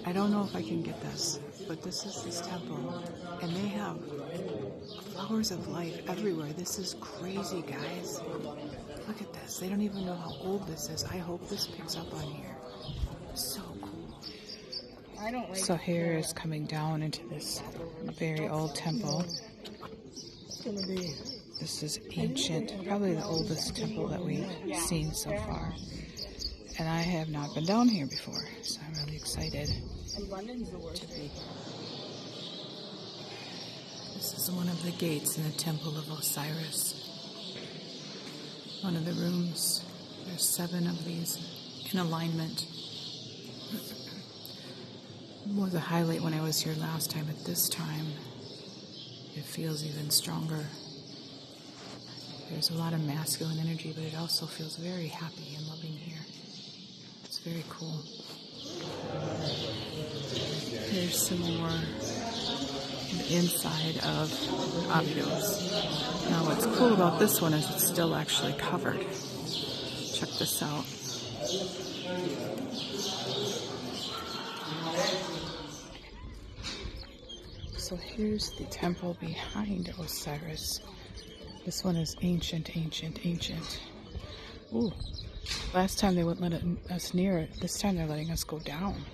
I don't know if I can get this, but this is this temple, and they have flowers of life everywhere. This is crazy, guys. Look at this. They don't even know how old this is. I hope this picks up on here. So cool. So here is coming down into this very old temple. This is ancient, probably the oldest temple that we've seen so far. And I have not been down here before, so I'm really excited to be. This is one of the gates in the Temple of Osiris. One of the rooms. There's 7 of these in alignment. It was a highlight when I was here last time. At this time, it feels even stronger. There's a lot of masculine energy, but it also feels very happy and loving here. It's very cool. Here's some more inside of Abydos. Now what's cool about this one is it's still actually covered. Check this out. So here's the temple behind Osiris. This one is ancient. Ooh. Last time they wouldn't let us near it. This time they're letting us go down.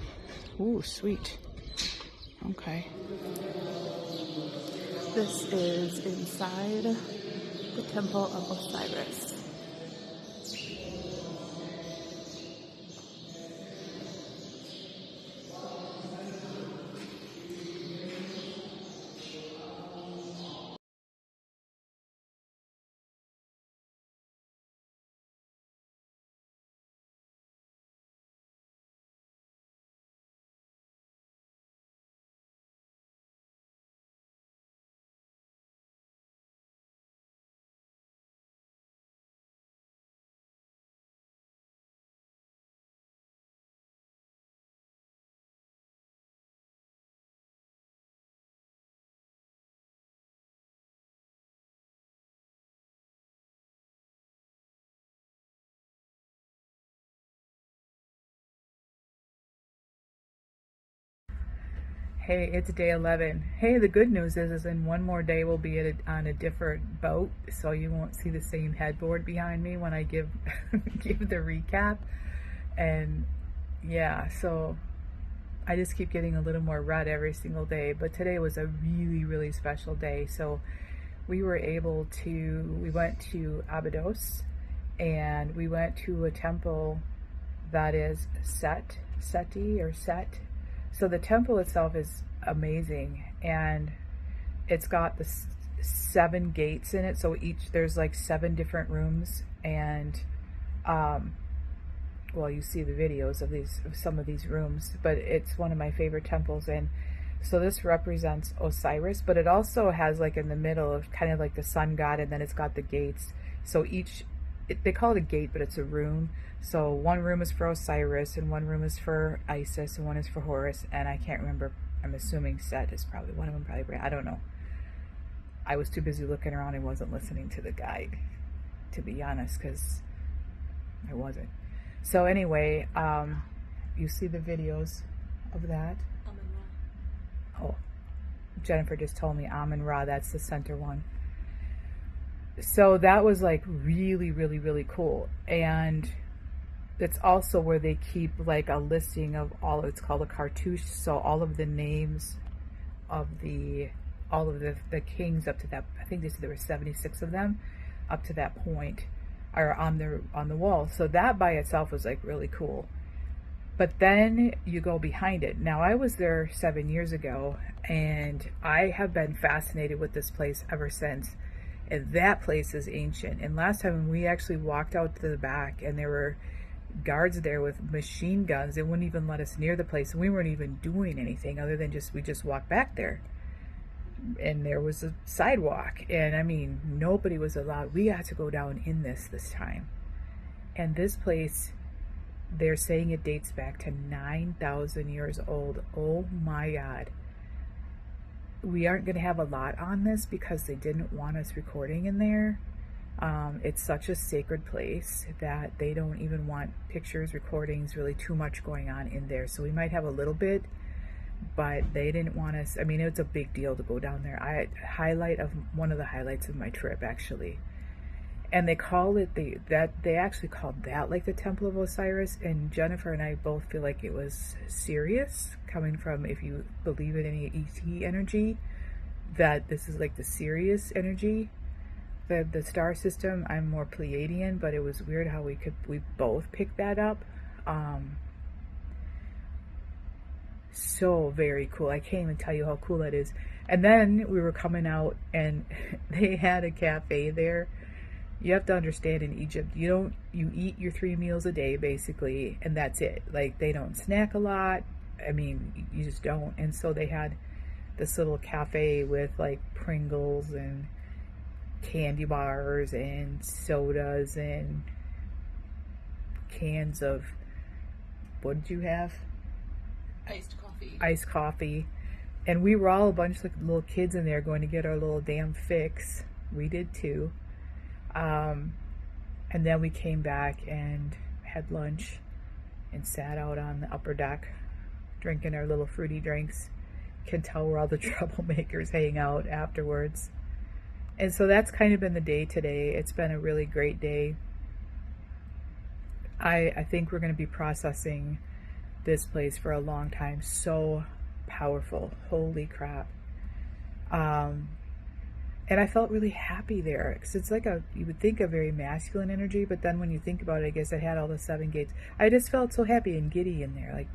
Ooh, sweet. Okay. This is inside the Temple of Osiris. Hey, it's day 11. Hey, the good news is in one more day we'll be on a different boat, so you won't see the same headboard behind me when I give give the recap. And yeah, so I just keep getting a little more red every single day, but today was a really special day. So we went to Abydos, and we went to a temple that is SetiI or Set. So the temple itself is amazing, and it's got the 7 gates in it. So there's like 7 different rooms, and well, you see the videos of some of these rooms, but it's one of my favorite temples. And so this represents Osiris, but it also has like in the middle of kind of like the sun god, and then it's got the gates. So they call it a gate, but it's a room. So one room is for Osiris, and one room is for Isis, and one is for Horus, and I can't remember. I'm assuming Set is probably one of them, I don't know. I was too busy looking around and wasn't listening to the guide, to be honest, because I wasn't. So anyway, you see the videos of that. Oh, Jennifer just told me Amun-Ra, that's the center one. So that was like really cool. And it's also where they keep like a listing of it's called a cartouche. So all of the names of all of the kings up to that, I think they said there were 76 of them up to that point, are on the wall. So that by itself was like really cool. But then you go behind it. Now I was there 7 years ago, and I have been fascinated with this place ever since. And that place is ancient. And last time we actually walked out to the back, and there were guards there with machine guns. They wouldn't even let us near the place. And we weren't even doing anything other than we just walked back there. And there was a sidewalk. And I mean, nobody was allowed. We got to go down in this time. And this place, they're saying it dates back to 9,000 years old. Oh my God. We aren't going to have a lot on this because they didn't want us recording in there. It's such a sacred place that they don't even want pictures, recordings, really too much going on in there. So we might have a little bit, but they didn't want us. I mean, it's a big deal to go down there. One of the highlights of my trip, actually. And they call it they actually called that like the Temple of Osiris. And Jennifer and I both feel like it was Sirius, coming from, if you believe in any ET energy, that this is like the Sirius energy, the star system. I'm more Pleiadian, but it was weird how we both picked that up. So very cool. I can't even tell you how cool that is. And then we were coming out and they had a cafe there. You have to understand, in Egypt, you eat your 3 meals a day basically, and that's it. Like, they don't snack a lot. I mean, you just don't. And so they had this little cafe with like Pringles and candy bars and sodas and cans of, what did you have? Iced coffee. And we were all a bunch of like little kids in there going to get our little damn fix. We did too. And then we came back and had lunch and sat out on the upper deck drinking our little fruity drinks. Can tell where all the troublemakers hang out afterwards. And so that's kind of been the day today. It's been a really great day. I think we're going to be processing this place for a long time. So powerful. Holy crap. And I felt really happy there, because it's like you would think a very masculine energy, but then when you think about it, I guess it had all the 7 gates. I just felt so happy and giddy in there, like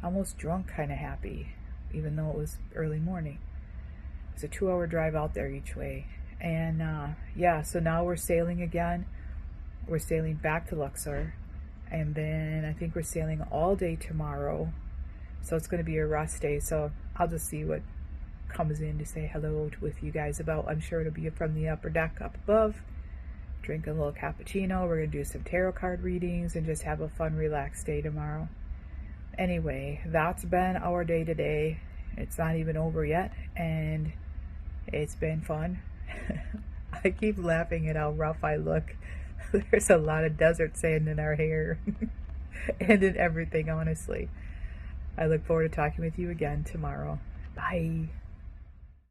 almost drunk kind of happy, even though it was early morning. It's a 2-hour drive out there each way. And yeah, so now we're sailing again. We're sailing back to Luxor, and then I think we're sailing all day tomorrow. So it's going to be a rest day. So I'll just see what comes in to say hello with you guys about. I'm sure it'll be from the upper deck up above, drink a little cappuccino. We're going to do some tarot card readings and just have a fun, relaxed day tomorrow. Anyway, that's been our day today. It's not even over yet, and it's been fun. I keep laughing at how rough I look. There's a lot of desert sand in our hair and in everything, honestly. I look forward to talking with you again tomorrow. Bye.